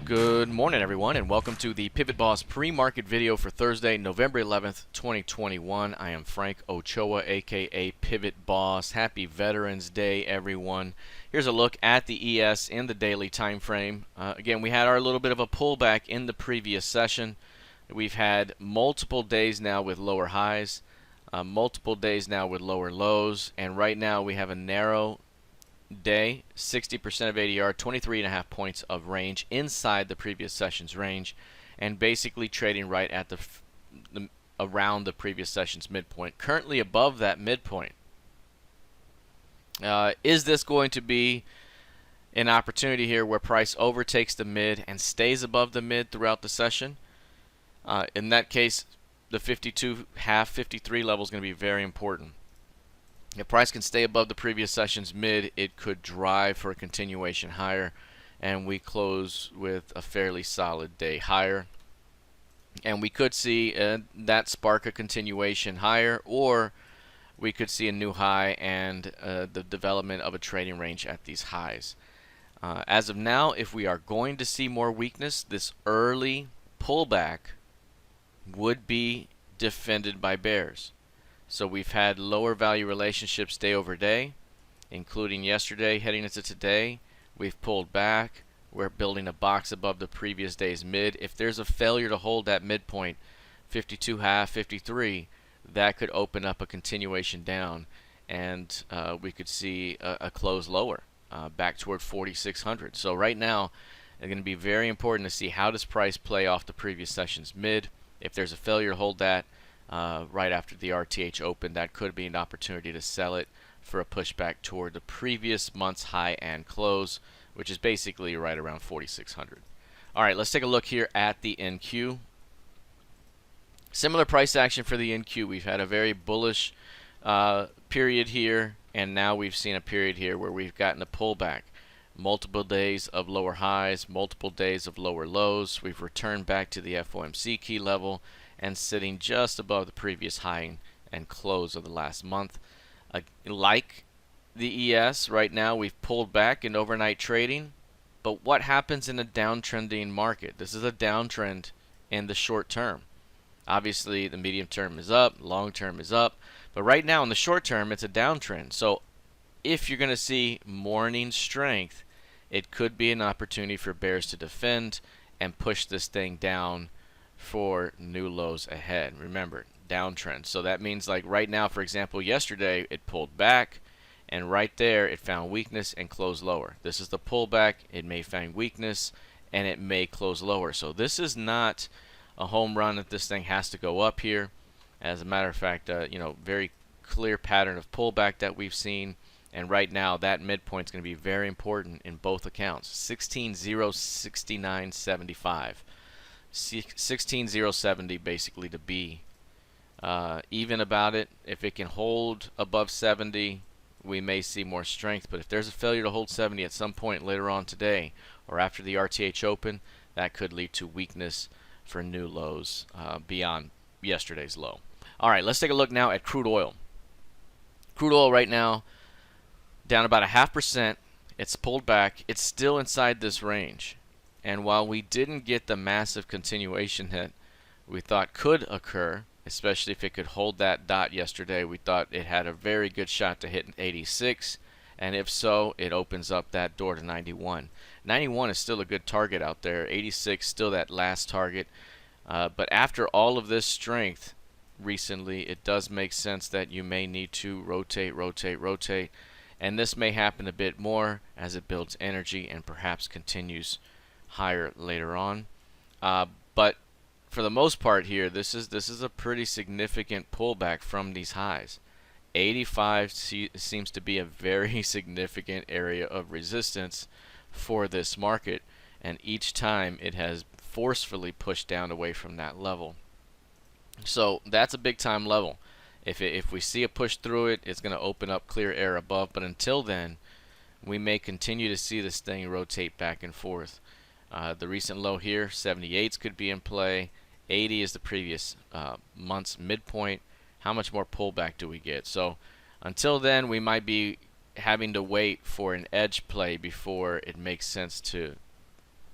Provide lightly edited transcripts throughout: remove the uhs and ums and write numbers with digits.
Good morning, everyone, and welcome to the PivotBoss pre-market video for Thursday, November 11th, 2021. I am Frank Ochoa, aka PivotBoss. Happy Veterans Day, everyone. Here's a look at the ES in the daily time frame. Again, we had our little bit of a pullback in the previous session. We've had multiple days now with lower highs, multiple days now with lower lows, and right now we have a narrow day, 60% of ADR, 23.5 points of range inside the previous session's range, and basically trading right at around the previous session's midpoint, currently above that midpoint. Is this going to be an opportunity here where price overtakes the mid and stays above the mid throughout the session? In that case, the 52.5, 53 level is going to be very important. If price can stay above the previous session's mid, it could drive for a continuation higher, and we close with a fairly solid day higher. And we could see that spark a continuation higher, or we could see a new high and the development of a trading range at these highs. As of now, if we are going to see more weakness, this early pullback would be defended by bears. So we've had lower value relationships day over day, including yesterday heading into today. We've pulled back. We're building a box above the previous day's mid. If there's a failure to hold that midpoint, 52.5, 53, that could open up a continuation down, and we could see a close lower, back toward 4,600. So right now, it's going to be very important to see how does price play off the previous session's mid. If there's a failure to hold that, right after the RTH open, that could be an opportunity to sell it for a pushback toward the previous month's high and close, which is basically right around 4,600. All right, let's take a look here at the NQ. Similar price action for the NQ. We've had a very bullish period here, and now we've seen a period here where we've gotten a pullback. Multiple days of lower highs, multiple days of lower lows. We've returned back to the FOMC key level and sitting just above the previous high and close of the last month. Like the ES, right now we've pulled back in overnight trading, but what happens in a downtrending market? This is a downtrend in the short term. Obviously, the medium term is up, long term is up, but right now in the short term, it's a downtrend. So if you're going to see morning strength, it could be an opportunity for bears to defend and push this thing down for new lows ahead. Remember, downtrend. So that means, like right now, for example, yesterday it pulled back, and right there it found weakness and closed lower. This is the pullback. It may find weakness and it may close lower. So this is not a home run that this thing has to go up here. As a matter of fact, very clear pattern of pullback that we've seen. And right now, that midpoint is going to be very important in both accounts. 16,069.75. 16,070 basically to be even about it. If it can hold above 70, we may see more strength. But if there's a failure to hold 70 at some point later on today or after the RTH open, that could lead to weakness for new lows beyond yesterday's low. All right, let's take a look now at crude oil. Crude oil right now down about 0.5%. It's pulled back. It's still inside this range. And while we didn't get the massive continuation hit we thought could occur, especially if it could hold that dot yesterday, we thought it had a very good shot to hit 86. And if so, it opens up that door to 91. 91 is still a good target out there. 86 still that last target. But after all of this strength recently, it does make sense that you may need to rotate, rotate, rotate. And this may happen a bit more as it builds energy and perhaps continues higher later on, but for the most part here, this is a pretty significant pullback from these highs. 85 seems to be a very significant area of resistance for this market, and each time it has forcefully pushed down away from that level. So that's a big time level. If we see a push through it, it's going to open up clear air above, but until then, we may continue to see this thing rotate back and forth. The recent low here, 78s could be in play. 80 is the previous month's midpoint. How much more pullback do we get? So until then, we might be having to wait for an edge play before it makes sense to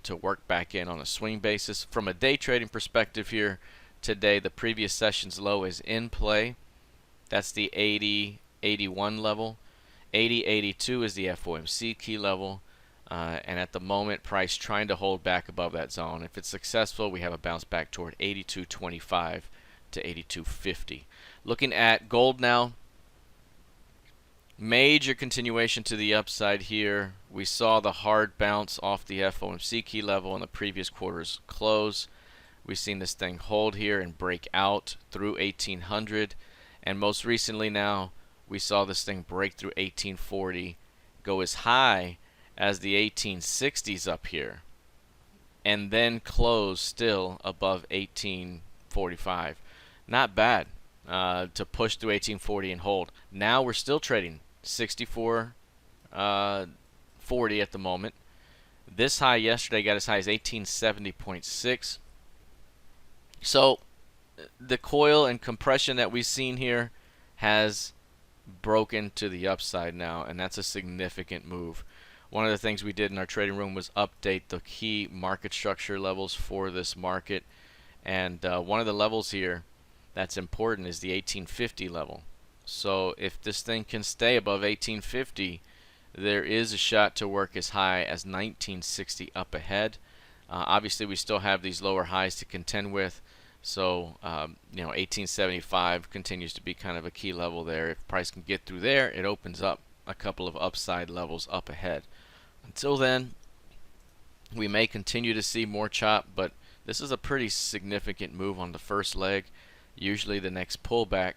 to work back in on a swing basis. From a day trading perspective here today, the previous session's low is in play. That's the 80-81 level. 80-82 is the FOMC key level. And at the moment, price trying to hold back above that zone. If it's successful, we have a bounce back toward 82.25 to 82.50. Looking at gold now, major continuation to the upside here. We saw the hard bounce off the FOMC key level in the previous quarter's close. We've seen this thing hold here and break out through 1800, and most recently now we saw this thing break through 1840, go as high as the 1860s up here, and then close still above 1845. Not bad to push through 1840 and hold. Now we're still trading 64.40 at the moment. This high yesterday got as high as 1870.6. So the coil and compression that we've seen here has broken to the upside now, and that's a significant move. One of the things we did in our trading room was update the key market structure levels for this market, and one of the levels here that's important is the 1850 level. So if this thing can stay above 1850, there is a shot to work as high as 1960 up ahead. Obviously we still have these lower highs to contend with, so 1875 continues to be kind of a key level there. If price can get through there, it opens up a couple of upside levels up ahead. Until then, we may continue to see more chop, but this is a pretty significant move on the first leg. Usually the next pullback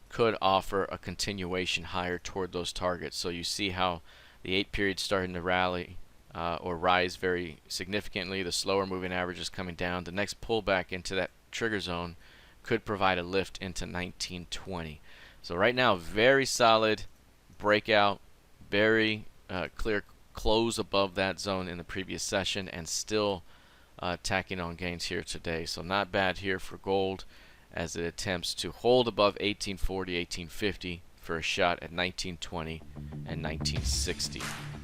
could offer a continuation higher toward those targets. So you see how the 8 period's starting to rally or rise very significantly. The slower moving average is coming down. The next pullback into that trigger zone could provide a lift into 1920. So right now, very solid breakout, very clear close above that zone in the previous session, and still tacking on gains here today. So not bad here for gold as it attempts to hold above 1840, 1850 for a shot at 1920 and 1960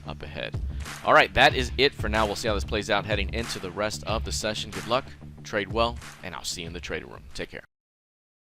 up ahead. All right, that is it for now. We'll see how this plays out heading into the rest of the session. Good luck, trade well, and I'll see you in the trading room. Take care.